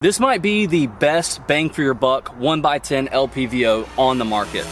This might be the best bang for your buck 1x10 LPVO on the market.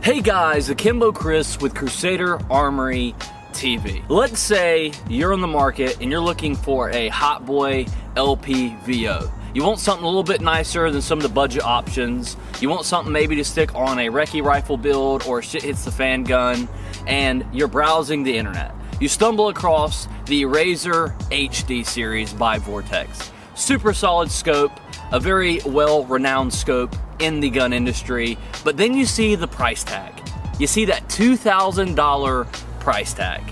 Hey guys, Akimbo Chris with Crusader Armory TV. Let's say you're on the market and you're looking for a hot boy LPVO. You want something a little bit nicer than some of the budget options. You want something maybe to stick on a recce rifle build or shit hits the fan gun, and you're browsing the internet. You stumble across the Razor HD series by Vortex. Super solid scope, a very well-renowned scope in the gun industry, but then you see the price tag. You see that $2,000 price tag.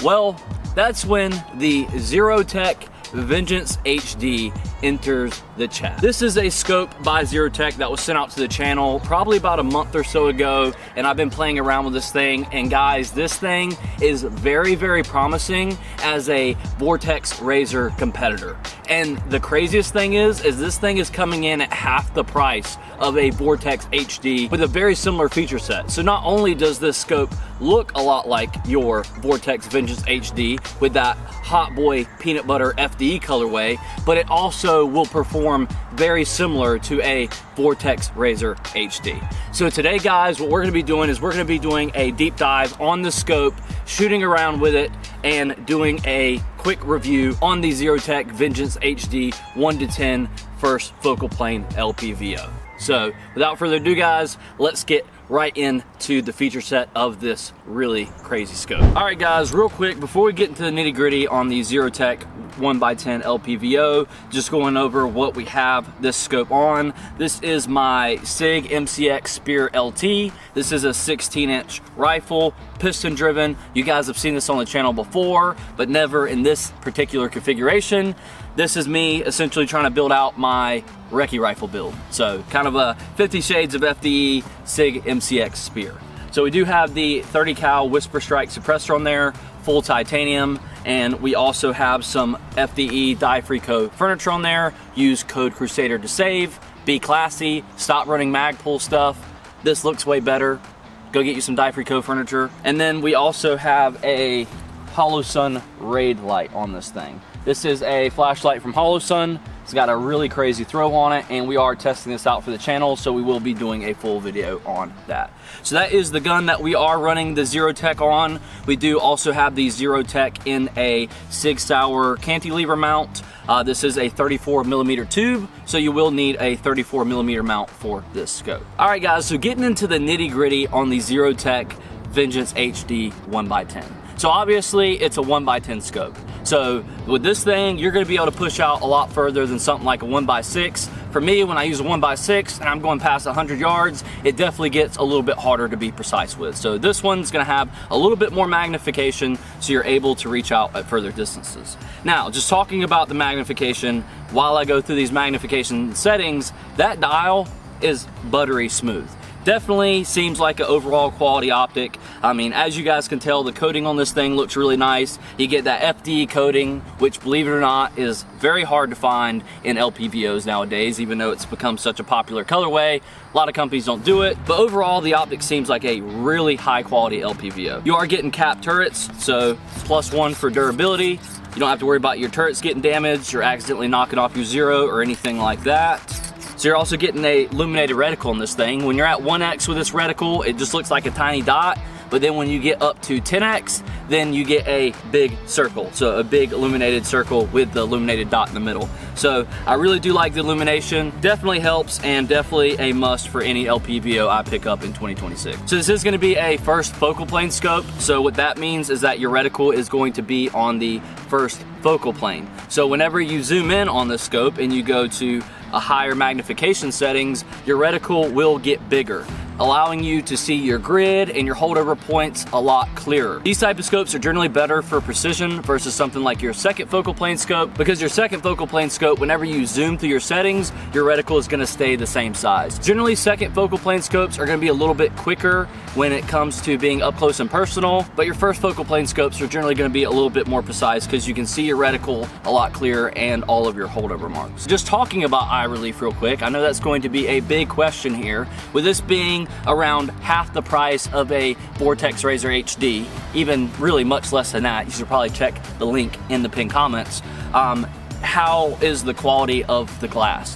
Well, that's when the ZeroTech Vengeance HD enters the chat. This is a scope by ZeroTech that was sent out to the channel probably about a month or so ago, and I've been playing around with this thing, and guys, this thing is very, very promising as a Vortex Razor competitor. And the craziest thing is this thing is coming in at half the price of a Vortex HD with a very similar feature set. So not only does this scope look a lot like your Vortex Vengeance HD with that hot boy peanut butter FDE colorway, but it also will perform very similar to a Vortex Razor HD. So today, guys, what we're gonna be doing is we're gonna be doing a deep dive on the scope, shooting around with it, and doing a quick review on the ZeroTech Vengeance HD 1-10 First Focal Plane LPVO. So without further ado, guys, let's get right into the feature set of this really crazy scope. All right, guys, real quick, before we get into the nitty gritty on the ZeroTech 1x10 LPVO, just going over what we have this scope on. This is my SIG MCX Spear LT. This is a 16-inch rifle, piston driven. You guys have seen this on the channel before, but never in this particular configuration. This is me essentially trying to build out my recce rifle build. So kind of a 50 shades of FDE SIG MCX Spear. So we do have the 30 cal Whisper Strike suppressor on there, full titanium, and we also have some FDE die-free furniture on there. Use code Crusader to save. Be classy, stop running Magpul stuff. This looks way better. Go get you some die-free furniture. And then we also have a Holosun Raid light on this thing. This is a flashlight from Holosun. It's got a really crazy throw on it, and we are testing this out for the channel, so we will be doing a full video on that. So that is the gun that we are running the ZeroTech on. We do also have the ZeroTech in a Sig Sauer cantilever mount. This is a 34mm tube, so you will need a 34mm mount for this scope. All right, guys, so getting into the nitty gritty on the ZeroTech Vengeance HD 1x10. So obviously it's a 1x10 scope. So with this thing, you're gonna be able to push out a lot further than something like a 1x6. For me, when I use a 1x6 and I'm going past 100 yards, it definitely gets a little bit harder to be precise with. So this one's gonna have a little bit more magnification, so you're able to reach out at further distances. Now, just talking about the magnification, while I go through these magnification settings, that dial is buttery smooth. Definitely seems like an overall quality optic. I mean, as you guys can tell, the coating on this thing looks really nice. You get that FDE coating, which, believe it or not, is very hard to find in LPVOs nowadays, even though it's become such a popular colorway. A lot of companies don't do it, but overall, the optic seems like a really high quality LPVO. You are getting capped turrets, so +1 for durability. You don't have to worry about your turrets getting damaged or accidentally knocking off your zero or anything like that. So you're also getting a illuminated reticle in this thing. When you're at 1x with this reticle, it just looks like a tiny dot. but then when you get up to 10x, then you get a big circle. So a big illuminated circle with the illuminated dot in the middle. So I really do like the illumination. Definitely helps, and definitely a must for any LPVO I pick up in 2026. So this is gonna be a first focal plane scope. So what that means is that your reticle is going to be on the first focal plane. So whenever you zoom in on the scope and you go to a higher magnification settings, your reticle will get bigger, allowing you to see your grid and your holdover points a lot clearer. These type of scopes are generally better for precision versus something like your second focal plane scope, because your second focal plane scope, whenever you zoom through your settings, your reticle is gonna stay the same size. Generally, second focal plane scopes are gonna be a little bit quicker when it comes to being up close and personal, but your first focal plane scopes are generally gonna be a little bit more precise because you can see your reticle a lot clearer and all of your holdover marks. Just talking about eye relief real quick, I know that's going to be a big question here, with this being around half the price of a Vortex Razor HD, even really much less than that. You should probably check the link in the pinned comments. How is the quality of the glass?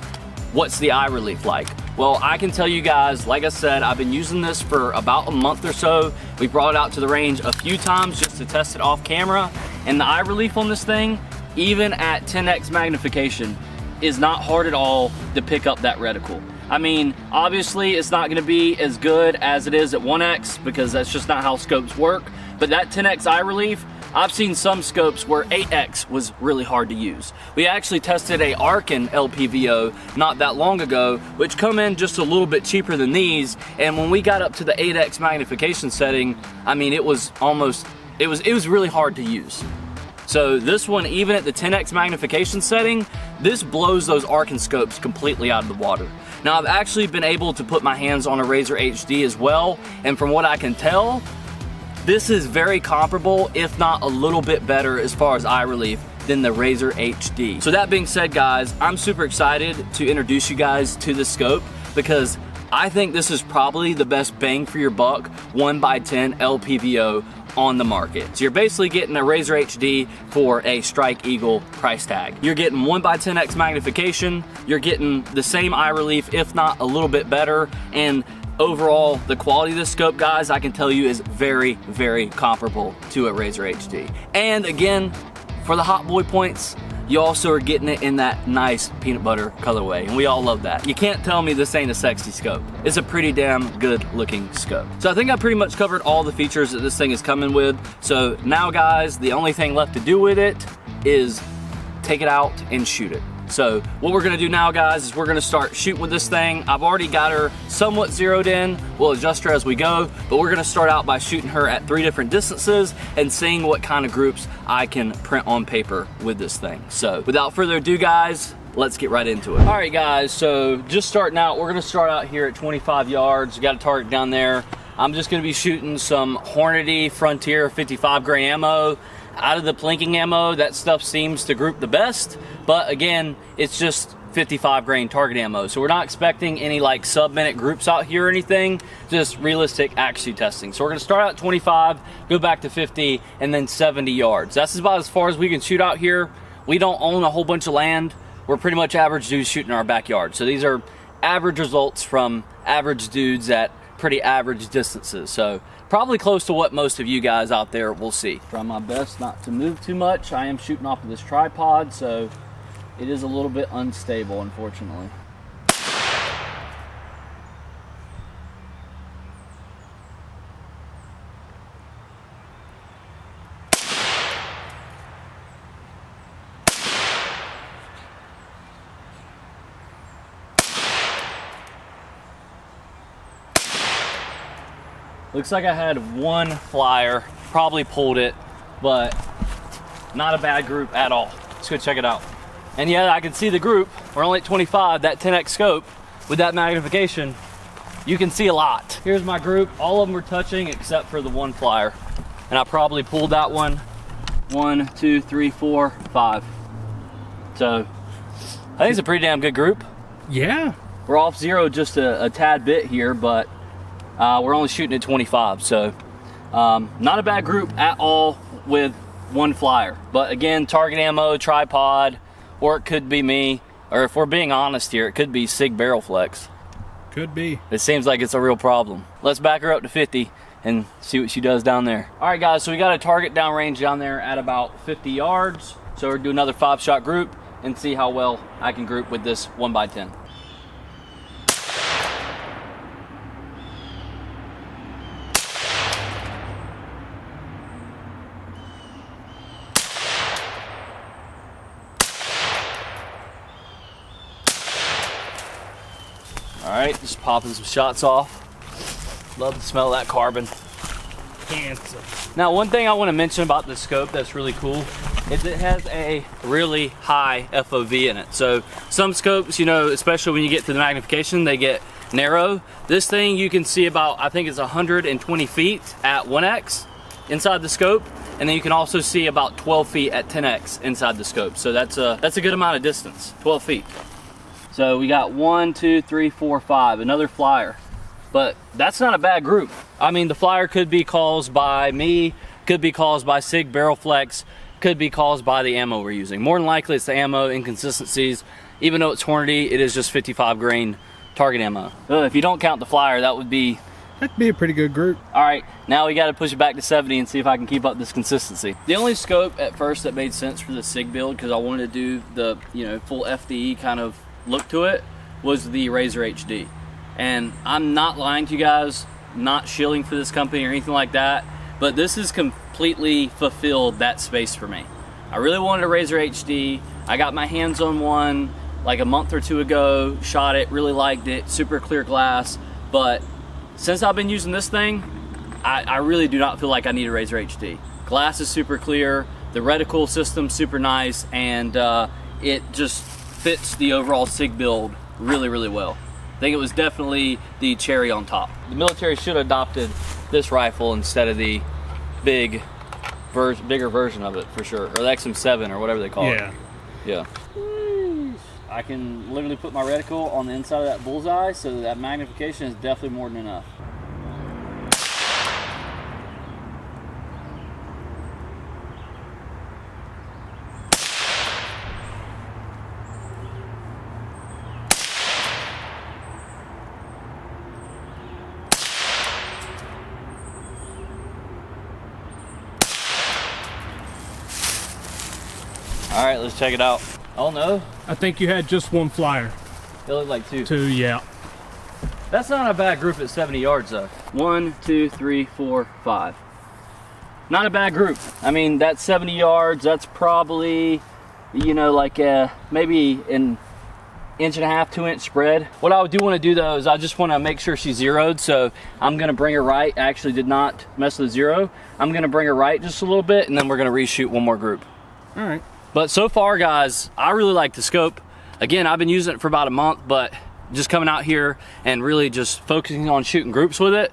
What's the eye relief like? Well, I can tell you guys, like I said, I've been using this for about a month or so. We brought it out to the range a few times just to test it off camera, and the eye relief on this thing, even at 10x magnification, is not hard at all to pick up that reticle. I mean, obviously it's not gonna be as good as it is at 1x because that's just not how scopes work, but that 10x eye relief, I've seen some scopes where 8x was really hard to use. We actually tested a Arkin LPVO not that long ago, which come in just a little bit cheaper than these, and when we got up to the 8x magnification setting, I mean, it was really hard to use. So this one, even at the 10x magnification setting, this blows those Arkin scopes completely out of the water. Now, I've actually been able to put my hands on a Razor HD as well, and from what I can tell, this is very comparable, if not a little bit better as far as eye relief than the Razor HD. So that being said, guys, I'm super excited to introduce you guys to this scope because I think this is probably the best bang for your buck 1x10 LPVO on the market. So you're basically getting a Razor HD for a Strike Eagle price tag. You're getting 1x10x magnification, you're getting the same eye relief, if not a little bit better, and overall, the quality of this scope, guys, I can tell you is very, very comparable to a Razor HD. And again, for the hot boy points, you also are getting it in that nice peanut butter colorway, and we all love that. You can't tell me this ain't a sexy scope. It's a pretty damn good looking scope. So I think I pretty much covered all the features that this thing is coming with. So now, guys, the only thing left to do with it is take it out and shoot it. So what we're gonna do now, guys, is we're gonna start shooting with this thing. I've already got her somewhat zeroed in. We'll adjust her as we go, but we're gonna start out by shooting her at 3 different distances and seeing what kind of groups I can print on paper with this thing. So without further ado, guys, let's get right into it. All right, guys, so just starting out, we're gonna start out here at 25 yards. We got a target down there. I'm just gonna be shooting some Hornady Frontier 55 grain ammo. Out of the plinking ammo, that stuff seems to group the best, but again, it's just 55 grain target ammo, so we're not expecting any like sub-minute groups out here or anything, just realistic accuracy testing. So we're gonna start out at 25, go back to 50, and then 70 yards. That's about as far as we can shoot out here. We don't own a whole bunch of land. We're pretty much average dudes shooting in our backyard. So these are average results from average dudes at pretty average distances. So probably close to what most of you guys out there will see. Try my best not to move too much. I am shooting off of this tripod, so it is a little bit unstable, unfortunately. Looks like I had one flyer, probably pulled it, but not a bad group at all. Let's go check it out. And yeah, I can see the group. We're only at 25, that 10x scope with that magnification, you can see a lot. Here's my group. All of them are touching except for the one flyer. And I probably pulled that one. 1, 2, 3, 4, 5. So I think it's a pretty damn good group. Yeah. We're off zero just a tad bit here, but we're only shooting at 25, so not a bad group at all with one flyer. But again, target ammo, tripod, or it could be me, or if we're being honest here, it could be SIG barrel flex. Could be. It seems like it's a real problem. Let's back her up to 50 and see what she does down there. All right, guys, so we got a target downrange down there at about 50 yards. So we're doing another 5-shot group and see how well I can group with this 1x10. All right, just popping some shots off. Love the smell of that carbon. Handsome. Now, one thing I want to mention about this scope that's really cool is it has a really high FOV in it. So some scopes, you know, especially when you get to the magnification, they get narrow. This thing you can see about, I think it's 120 feet at 1x inside the scope, and then you can also see about 12 feet at 10x inside the scope. So that's a good amount of distance, 12 feet. So we got 1, 2, 3, 4, 5, another flyer. But that's not a bad group. I mean, the flyer could be caused by me, could be caused by SIG barrel flex, could be caused by the ammo we're using. More than likely it's the ammo inconsistencies. Even though it's Hornady, it is just 55 grain target ammo. If you don't count the flyer, that'd be a pretty good group. All right, now we got to push it back to 70 and see if I can keep up this consistency. The only scope at first that made sense for the SIG build, because I wanted to do the full FDE kind of look to it, was the Razor HD. And I'm not lying to you guys, not shilling for this company or anything like that, but this has completely fulfilled that space for me. I really wanted a Razor HD. I got my hands on one like a month or two ago, shot it, really liked it, super clear glass, but since I've been using this thing, I really do not feel like I need a Razor HD. Glass is super clear, the reticle system super nice, and it just fits the overall SIG build really, really well. I think it was definitely the cherry on top. The military should have adopted this rifle instead of the bigger version of it, for sure, or the XM7 or whatever they call it. Yeah. I can literally put my reticle on the inside of that bullseye, so that magnification is definitely more than enough. All right, let's check it out. Oh no. I think you had just one flyer. It looked like two. Two, yeah. That's not a bad group at 70 yards though. 1, 2, 3, 4, 5. Not a bad group. I mean, that's 70 yards. That's probably, like maybe an 1.5 to 2 inch spread. What I do want to do though is I just want to make sure she's zeroed. So I'm going to bring her right. I actually did not mess with zero. I'm going to bring her right just a little bit, and then we're going to reshoot one more group. All right. But so far, guys, I really like the scope. Again, I've been using it for about a month, but just coming out here and really just focusing on shooting groups with it,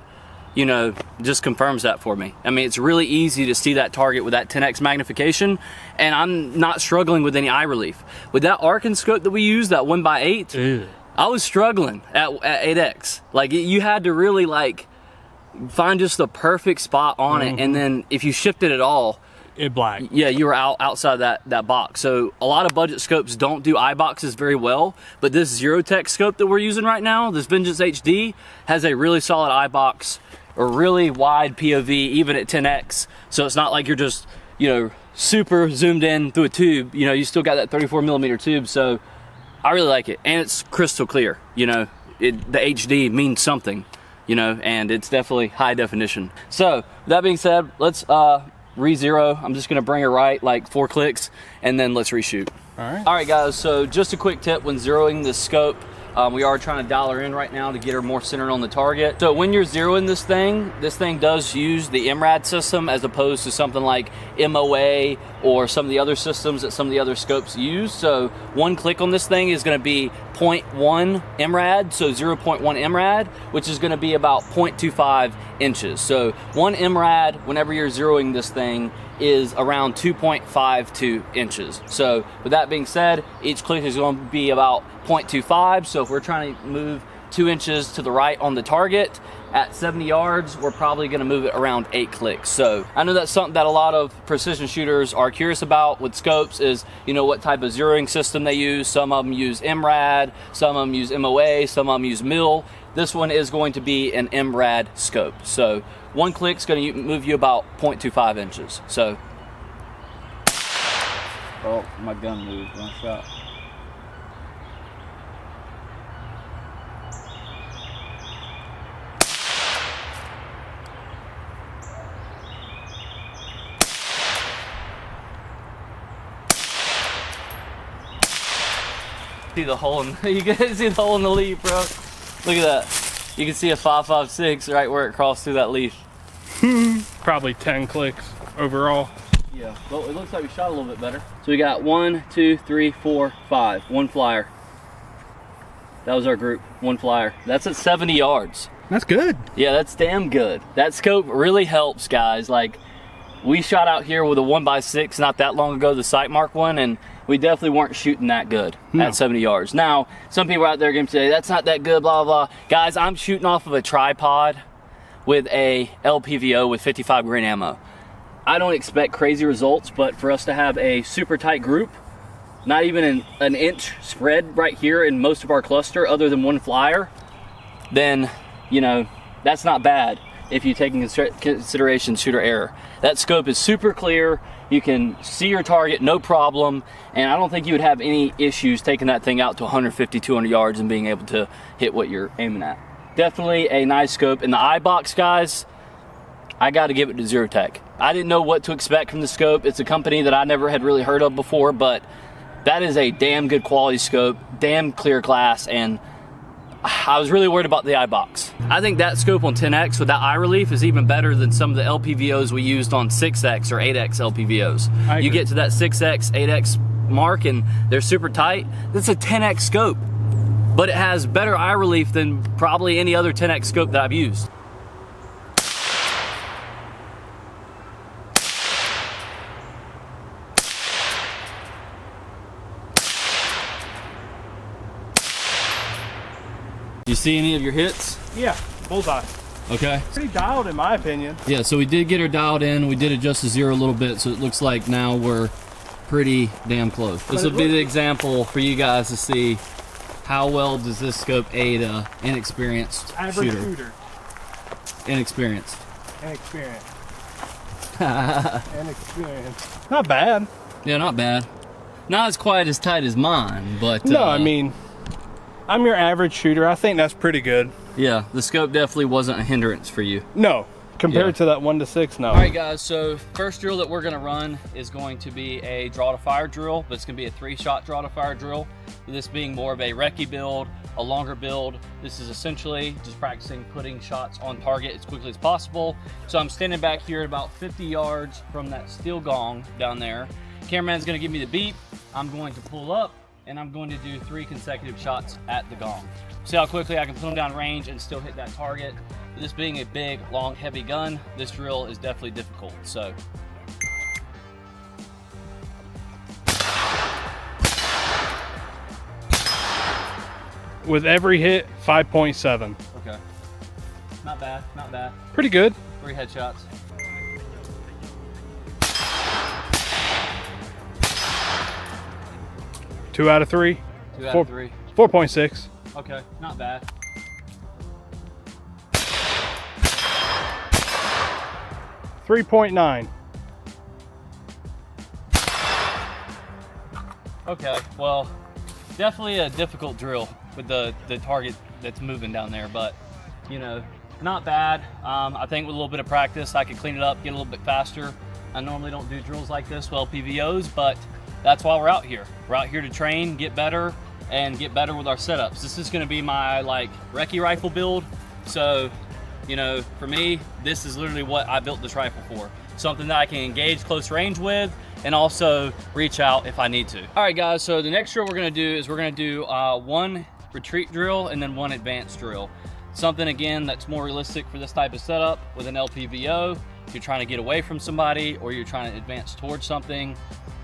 just confirms that for me. I mean, it's really easy to see that target with that 10x magnification, and I'm not struggling with any eye relief. With that Arkin scope that we use, that 1x8, I was struggling at 8x. Like, you had to really find just the perfect spot on it, and then if you shifted at all, it black. Yeah, you were outside that box. So a lot of budget scopes don't do eyeboxes very well, but this ZeroTech scope that we're using right now, this Vengeance HD, has a really solid eyebox, a really wide POV, even at 10x. So it's not like you're just, super zoomed in through a tube. You still got that 34mm tube. So I really like it, and it's crystal clear. The HD means something, and it's definitely high definition. So that being said, let's re-zero. I'm just gonna bring her right like 4 clicks, and then let's reshoot. All right guys, so just a quick tip when zeroing this scope. We are trying to dial her in right now to get her more centered on the target. So when you're zeroing this thing does use the MRAD system as opposed to something like MOA or some of the other systems that some of the other scopes use. So one click on this thing is going to be 0.1 MRAD, so 0.1 MRAD, which is going to be about 0.25 inches. So 1 MRAD, whenever you're zeroing this thing, is around 2.52 inches. So with that being said, each click is going to be about 0.25. So if we're trying to move 2 inches to the right on the target, At 70 yards, we're probably gonna move it around 8 clicks. So I know that's something that a lot of precision shooters are curious about with scopes is, you know, what type of zeroing system they use. Some of them use MRAD, some of them use MOA, some of them use MIL. This one is going to be an MRAD scope. So 1 click's gonna move you about 0.25 inches. So, oh, my gun moved, one shot. See the hole in, you can see the hole in the leaf, bro. Look at that. You can see a 5.56 right where it crossed through that leaf. Probably 10 clicks overall. Yeah, well, it looks like we shot a little bit better. So we got 1, 2, 3, 4, 5. 1 flyer. That was our group. 1 flyer. That's at 70 yards. That's good. Yeah, that's damn good. That scope really helps, guys. Like, we shot out here with a 1x6 not that long ago, the Sight Mark one, and we definitely weren't shooting that good at 70 yards. Now, some people out there are going to say, that's not that good, blah, blah, blah. Guys, I'm shooting off of a tripod with a LPVO with 55 grain ammo. I don't expect crazy results, but for us to have a super tight group, not even an inch spread right here in most of our cluster other than 1 flyer, then, you know, that's not bad if you take in consideration shooter error. That scope is super clear. You can see your target, no problem, and I don't think you would have any issues taking that thing out to 150, 200 yards and being able to hit what you're aiming at. Definitely a nice scope. And the Eyebox, guys, I got to give it to ZeroTech. I didn't know what to expect from the scope. It's a company that I never had really heard of before, but that is a damn good quality scope, damn clear glass, and I was really worried about the Eyebox. I think that scope on 10X with that eye relief is even better than some of the LPVOs we used on 6X or 8X LPVOs. You get to that 6X, 8X mark and they're super tight. That's a 10X scope, but it has better eye relief than probably any other 10X scope that I've used. You see any of your hits? Yeah, bullseye. Okay. Pretty dialed in my opinion. Yeah, so we did get her dialed in. We did adjust the zero a little bit, so it looks like now we're pretty damn close. This will be the example for you guys to see how well does this scope aid a inexperienced shooter. Inexperienced. Inexperienced. Inexperienced. Not bad. Yeah, not bad. Not as quite as tight as mine, but no, I mean, I'm your average shooter. I think that's pretty good. Yeah, the scope definitely wasn't a hindrance for you. No, compared to that 1 to 6, no. All right, guys, so first drill that we're gonna run is going to be a draw to fire drill, but it's gonna be a 3-shot draw to fire drill. This being more of a recce build, a longer build. This is essentially just practicing putting shots on target as quickly as possible. So I'm standing back here at about 50 yards from that steel gong down there. Cameraman's gonna give me the beep. I'm going to pull up and I'm going to do 3 consecutive shots at the gong. See how quickly I can put them down range and still hit that target. This being a big, long, heavy gun, this drill is definitely difficult, so. With every hit, 5.7. Okay. Not bad, not bad. Pretty good. 3 headshots. Two out of 3. 2 out of 3. 4.6. Okay, not bad. $3.9. Okay, well, definitely a difficult drill with the target that's moving down there, but you know, not bad. I think with a little bit of practice, I could clean it up, get a little bit faster. I normally don't do drills like this with LPVOs, but that's why we're out here. We're out here to train, get better, and get better with our setups. This is gonna be my like recce rifle build. So, you know, for me, this is literally what I built this rifle for. Something that I can engage close range with and also reach out if I need to. All right, guys, so the next drill we're gonna do is we're gonna do 1 retreat drill and then 1 advanced drill. Something, again, that's more realistic for this type of setup with an LPVO. If you're trying to get away from somebody or you're trying to advance towards something,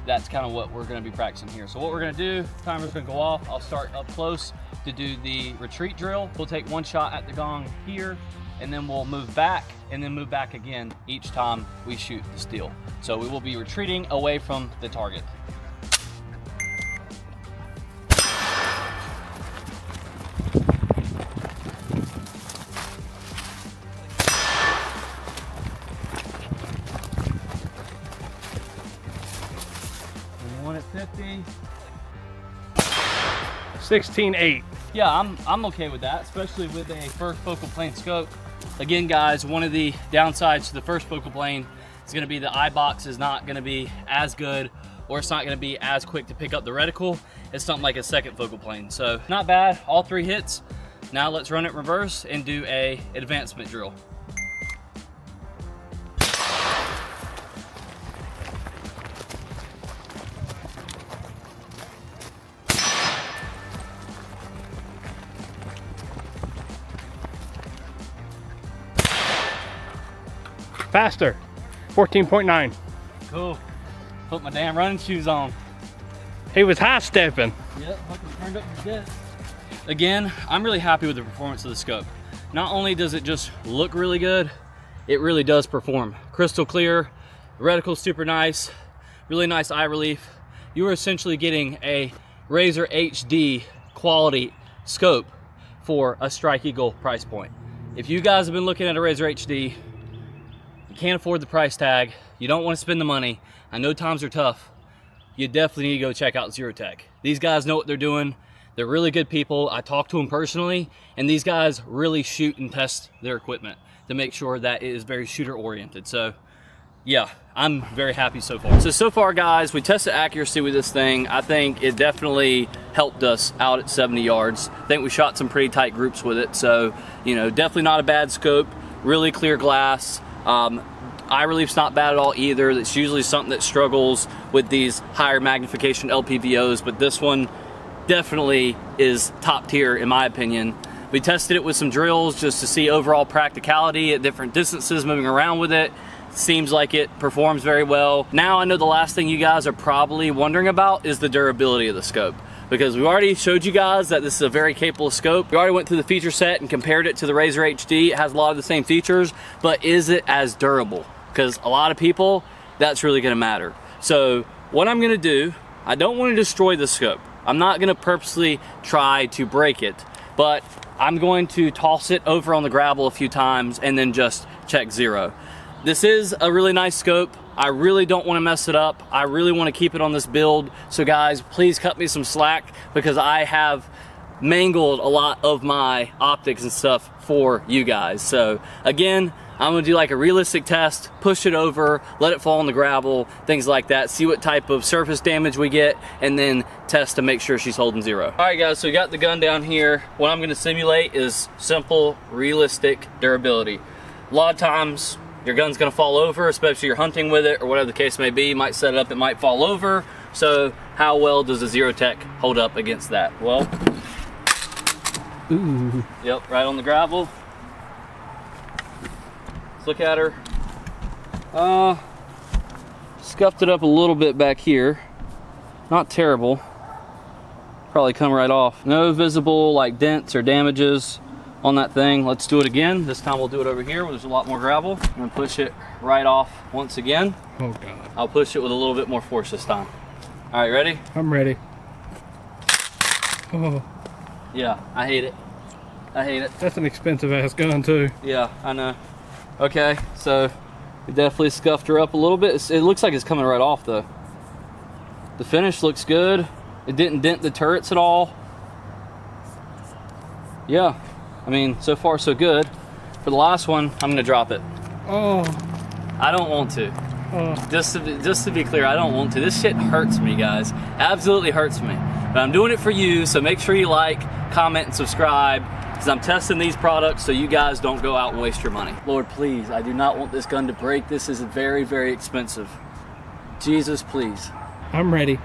that's kind of what we're gonna be practicing here. So what we're gonna do, timer's gonna go off. I'll start up close to do the retreat drill. We'll take 1 shot at the gong here, and then we'll move back and then move back again each time we shoot the steel. So we will be retreating away from the target. One at 50. 16.8. Yeah, I'm okay with that, especially with a first focal plane scope. Again, guys, one of the downsides to the first focal plane is going to be the Eyebox is not going to be as good, or it's not going to be as quick to pick up the reticle as something like a second focal plane. So not bad, all 3 hits. Now let's run it reverse and do a advancement drill. Faster. 14.9. Cool. Put my damn running shoes on. He was high stepping. Yep, fucking turned up the jet. Again, I'm really happy with the performance of the scope. Not only does it just look really good, it really does perform. Crystal clear, the reticle's super nice, really nice eye relief. You are essentially getting a Razor HD quality scope for a Strike Eagle price point. If you guys have been looking at a Razor HD, you can't afford the price tag, you don't want to spend the money, I know times are tough, you definitely need to go check out ZeroTech. These guys know what they're doing. They're really good people. I talked to them personally, and these guys really shoot and test their equipment to make sure that it is very shooter oriented. So yeah, I'm very happy so far. So far guys, we tested accuracy with this thing. I think it definitely helped us out at 70 yards. I think we shot some pretty tight groups with it. So, you know, definitely not a bad scope, really clear glass. Eye relief's not bad at all either. That's usually something that struggles with these higher magnification LPVOs, but this one definitely is top tier in my opinion. We tested it with some drills just to see overall practicality at different distances moving around with it. Seems like it performs very well. Now I know the last thing you guys are probably wondering about is the durability of the scope, because we already showed you guys that this is a very capable scope. We already went through the feature set and compared it to the Razor HD. It has a lot of the same features, but is it as durable? Because a lot of people, that's really gonna matter. So what I'm gonna do, I don't wanna destroy the scope. I'm not gonna purposely try to break it, but I'm going to toss it over on the gravel a few times and then just check zero. This is a really nice scope. I really don't want to mess it up. I really want to keep it on this build. So guys, please cut me some slack, because I have mangled a lot of my optics and stuff for you guys. So again, I'm gonna do like a realistic test, push it over, let it fall on the gravel, things like that, see what type of surface damage we get, and then test to make sure she's holding zero. All right guys, so we got the gun down here. What I'm gonna simulate is simple, realistic durability. A lot of times, your gun's gonna fall over, especially you're hunting with it or whatever the case may be. You might set it up, it might fall over. So how well does the ZeroTech hold up against that? Well, ooh. Yep, right on the gravel. Let's look at her. Scuffed it up a little bit back here. Not terrible. Probably come right off. No visible like dents or damages on that thing. Let's do it again. This time we'll do it over here where there's a lot more gravel. I'm gonna push it right off once again. Oh God. I'll push it with a little bit more force this time. All right, ready? I'm ready. Oh. Yeah, I hate it. I hate it. That's an expensive ass gun too. Yeah, I know. Okay, so we definitely scuffed her up a little bit. It looks like it's coming right off though. The finish looks good. It didn't dent the turrets at all. Yeah, I mean, so far so good. For the last one, I'm gonna drop it. Oh. I don't want to. Oh. Just to be clear, I don't want to. This shit hurts me, guys. Absolutely hurts me. But I'm doing it for you, so make sure you like, comment, and subscribe, because I'm testing these products so you guys don't go out and waste your money. Lord, please, I do not want this gun to break. This is very, very expensive. Jesus, please. I'm ready.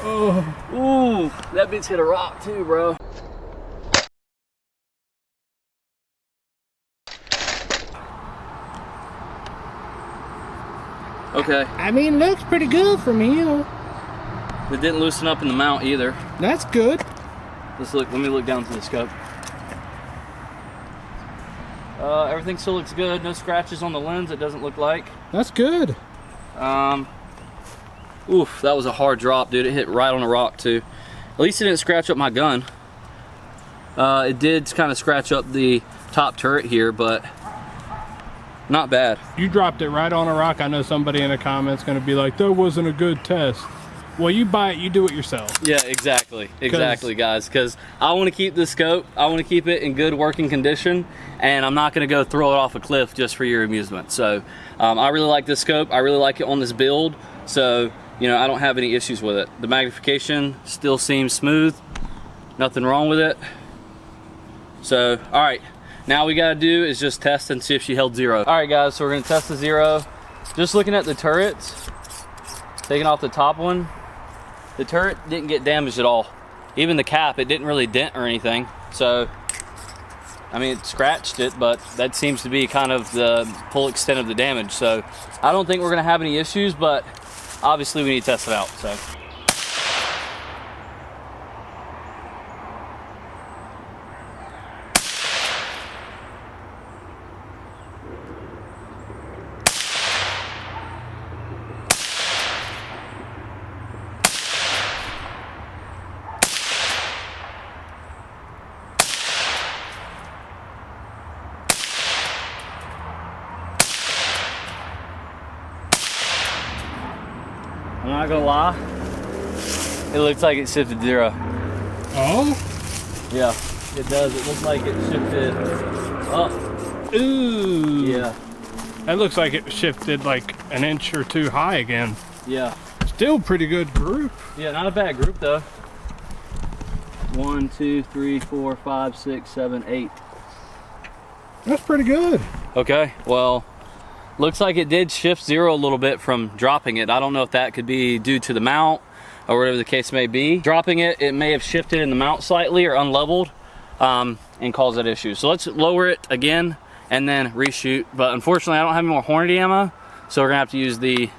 Oh. Ooh, that bitch hit a rock too, bro. Okay. I mean, looks pretty good from here. It didn't loosen up in the mount either. That's good. Let's look. Let me look down to the scope. Everything still looks good. No scratches on the lens, it doesn't look like. That's good. Oof, that was a hard drop, dude. It hit right on a rock too. At least it didn't scratch up my gun. It did kind of scratch up the top turret here, but not bad. You dropped it right on a rock. I know somebody in the comments going to be like, that wasn't a good test. Well, you buy it, you do it yourself. Yeah, exactly, guys, because I want to keep the scope, I want to keep it in good working condition, and I'm not going to go throw it off a cliff just for your amusement. So I really like this scope. I really like it on this build, so you know, I don't have any issues with it. The magnification still seems smooth, nothing wrong with it. So all right, now we got to do is just test and see if she held zero. All right guys, so we're going to test the zero. Just looking at the turrets, taking off the top one, the turret didn't get damaged at all. Even the cap, it didn't really dent or anything. So, I mean, it scratched it, but that seems to be kind of the full extent of the damage. So, I don't think we're gonna have any issues, but obviously we need to test it out, so. I'm not gonna lie, it looks like it shifted zero. Oh? Yeah, it does. It looks like it shifted up. Ooh. Yeah. That looks like it shifted like an inch or two high again. Yeah. Still pretty good group. Yeah, not a bad group though. 1, 2, 3, 4, 5, 6, 7, 8. That's pretty good. Okay, well, looks like it did shift zero a little bit from dropping it. I don't know if that could be due to the mount or whatever the case may be. Dropping it, it may have shifted in the mount slightly or unleveled and caused that issue. So let's lower it again and then reshoot. But unfortunately, I don't have any more Hornady ammo, so we're gonna have to use the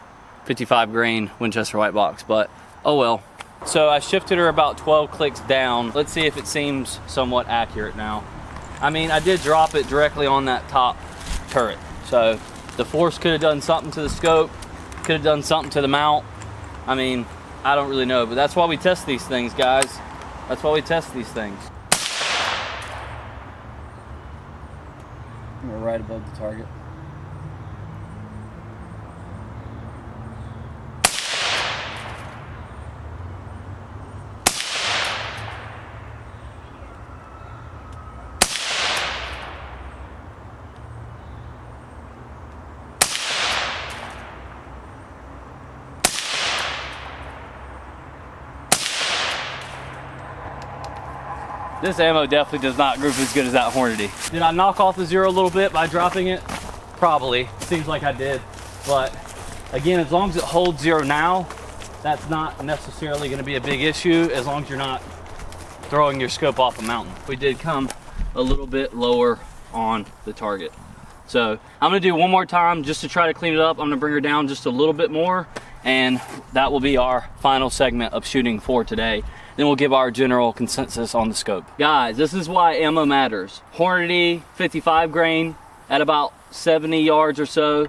55 grain Winchester white box, but oh well. So I shifted her about 12 clicks down. Let's see if it seems somewhat accurate now. I mean, I did drop it directly on that top turret. So the force could have done something to the scope, could have done something to the mount. I mean, I don't really know, but that's why we test these things, guys. That's why we test these things. We're right above the target. This ammo definitely does not group as good as that Hornady. Did I knock off the zero a little bit by dropping it? Probably. Seems like I did. But again, as long as it holds zero now, that's not necessarily going to be a big issue as long as you're not throwing your scope off a mountain. We did come a little bit lower on the target. So I'm going to do one more time just to try to clean it up. I'm going to bring her down just a little bit more, and that will be our final segment of shooting for today. Then we'll give our general consensus on the scope. Guys, this is why ammo matters. Hornady 55 grain at about 70 yards or so.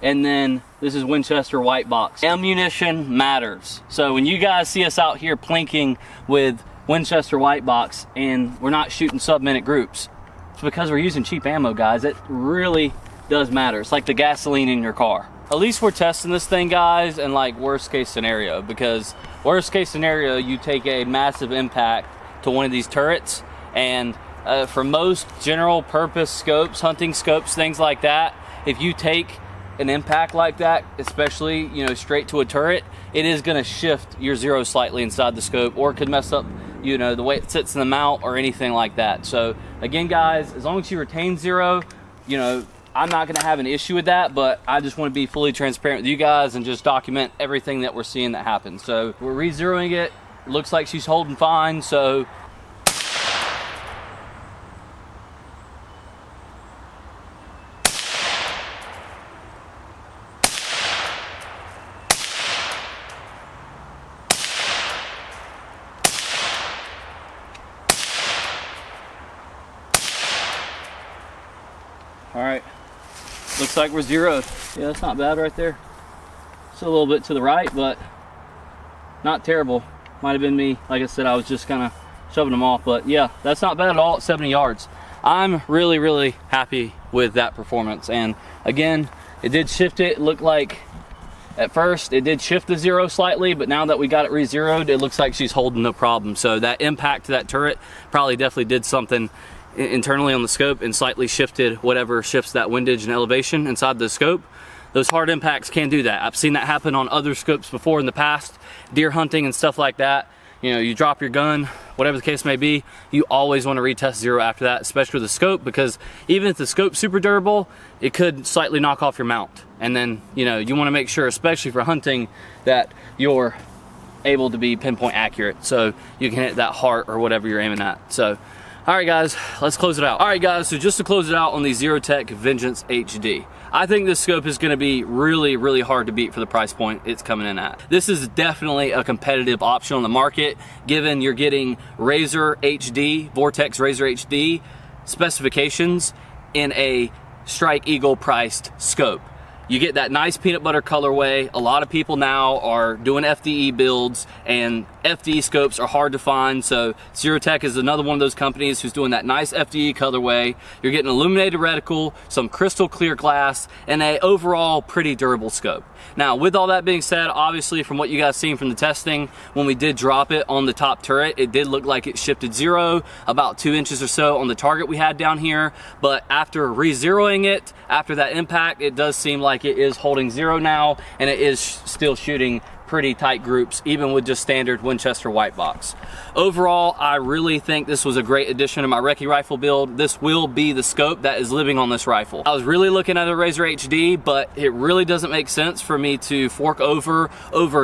And then this is Winchester white box. Ammunition matters. So when you guys see us out here plinking with Winchester white box and we're not shooting sub-minute groups, it's because we're using cheap ammo, guys. It really does matter. It's like the gasoline in your car. At least we're testing this thing, guys, in like worst case scenario, because worst case scenario, you take a massive impact to one of these turrets, and for most general purpose scopes, hunting scopes, things like that, if you take an impact like that, especially, you know, straight to a turret, it is going to shift your zero slightly inside the scope, or it could mess up, you know, the way it sits in the mount or anything like that. So again, guys, as long as you retain zero, you know, I'm not going to have an issue with that, but I just want to be fully transparent with you guys and just document everything that we're seeing that happens. So we're re-zeroing it. It looks like she's holding fine, so All right, looks like we're zeroed. Yeah, that's not bad right there. It's a little bit to the right, but not terrible. Might have been me, like I said, I was just kind of shoving them off, but yeah, that's not bad at all at 70 yards. I'm really, really happy with that performance. And again, it did shift it. It looked like at first it did shift the zero slightly, but now that we got it re-zeroed, it looks like she's holding no problem. So that impact to that turret probably definitely did something internally on the scope and slightly shifted whatever shifts that windage and elevation inside the scope. Those hard impacts can do that. I've seen that happen on other scopes before in the past, deer hunting and stuff like that. You know, you drop your gun, whatever the case may be, you always want to retest zero after that, especially with the scope, because even if the scope's super durable, it could slightly knock off your mount. And then, you know, you want to make sure, especially for hunting, that you're able to be pinpoint accurate so you can hit that heart or whatever you're aiming at. So, all right guys, let's close it out. All right guys, so just to close it out on the ZeroTech Vengeance HD. I think this scope is gonna be really, really hard to beat for the price point it's coming in at. This is definitely a competitive option on the market, given you're getting Razor HD, Vortex Razor HD specifications in a Strike Eagle priced scope. You get that nice peanut butter colorway. A lot of people now are doing FDE builds, and FDE scopes are hard to find, so ZeroTech is another one of those companies who's doing that nice FDE colorway. You're getting illuminated reticle, some crystal clear glass, and a overall pretty durable scope. Now, with all that being said, obviously from what you guys seen from the testing, when we did drop it on the top turret, it did look like it shifted zero, about 2 inches or so on the target we had down here, but after re-zeroing it, after that impact, it does seem like it is holding zero now, and it is still shooting pretty tight groups, even with just standard Winchester white box. Overall, I really think this was a great addition to my recce rifle build. This will be the scope that is living on this rifle. I was really looking at a Razor HD, but it really doesn't make sense for me to fork over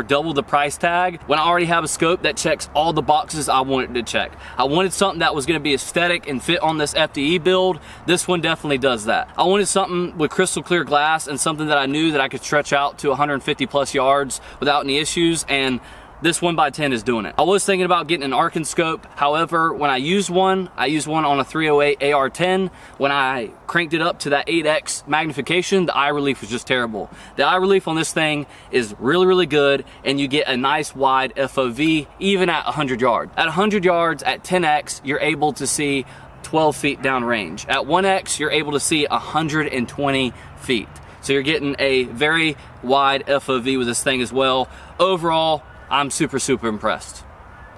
double the price tag when I already have a scope that checks all the boxes I wanted to check. I wanted something that was gonna be aesthetic and fit on this FDE build. This one definitely does that. I wanted something with crystal clear glass and something that I knew that I could stretch out to 150 plus yards without any issues, and this 1x10 is doing it. I was thinking about getting an Arkin scope. However, when I used one on a 308 AR10. When I cranked it up to that 8x magnification, the eye relief was just terrible. The eye relief on this thing is really, really good, and you get a nice wide FOV even at 100 yards. At 100 yards, at 10x, you're able to see 12 feet down range. At 1x, you're able to see 120 feet. So you're getting a very wide FOV with this thing as well. Overall, I'm super, super impressed.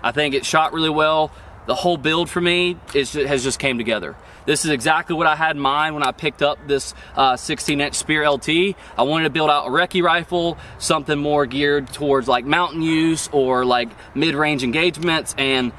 I think it shot really well. The whole build for me has just came together. This is exactly what I had in mind when I picked up this 16-inch Spear LT. I wanted to build out a recce rifle, something more geared towards like mountain use or like mid-range engagements, and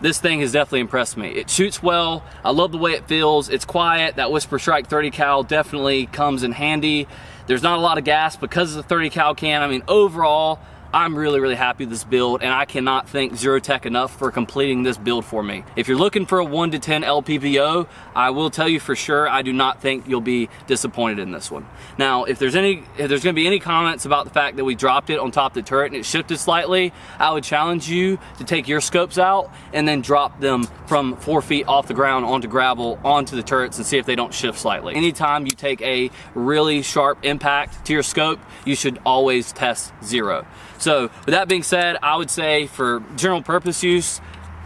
this thing has definitely impressed me. It shoots well. I love the way it feels. It's quiet. That Whisper Strike 30 cal definitely comes in handy. There's not a lot of gas because of the 30 cal can. I mean, overall, I'm really, really happy with this build, and I cannot thank ZeroTech enough for completing this build for me. If you're looking for a 1 to 10 LPVO, I will tell you for sure, I do not think you'll be disappointed in this one. Now, if there's gonna be any comments about the fact that we dropped it on top of the turret and it shifted slightly, I would challenge you to take your scopes out and then drop them from 4 feet off the ground onto gravel onto the turrets and see if they don't shift slightly. Anytime you take a really sharp impact to your scope, you should always test zero. So with that being said, I would say for general purpose use,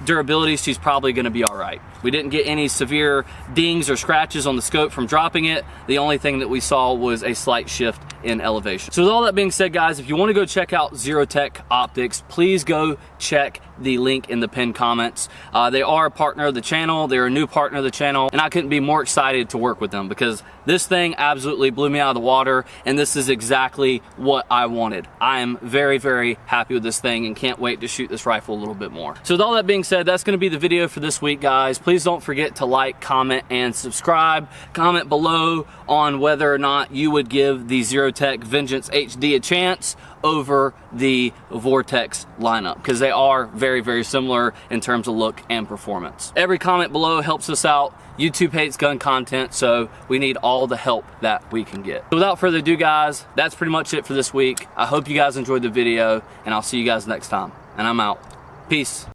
durability, she's probably gonna be all right. We didn't get any severe dings or scratches on the scope from dropping it. The only thing that we saw was a slight shift in elevation. So with all that being said, guys, if you want to go check out ZeroTech Optics, please go check the link in the pinned comments. They are a partner of the channel. They're a new partner of the channel, and I couldn't be more excited to work with them because this thing absolutely blew me out of the water, and this is exactly what I wanted. I am very, very happy with this thing and can't wait to shoot this rifle a little bit more. So with all that being said, that's going to be the video for this week, guys. Please don't forget to like, comment, and subscribe. Comment below on whether or not you would give the ZeroTech Vengeance HD a chance over the Vortex lineup, because they are very, very similar in terms of look and performance. Every comment below helps us out. YouTube hates gun content, so we need all the help that we can get. So without further ado, guys, that's pretty much it for this week. I hope you guys enjoyed the video, and I'll see you guys next time. And I'm out. Peace.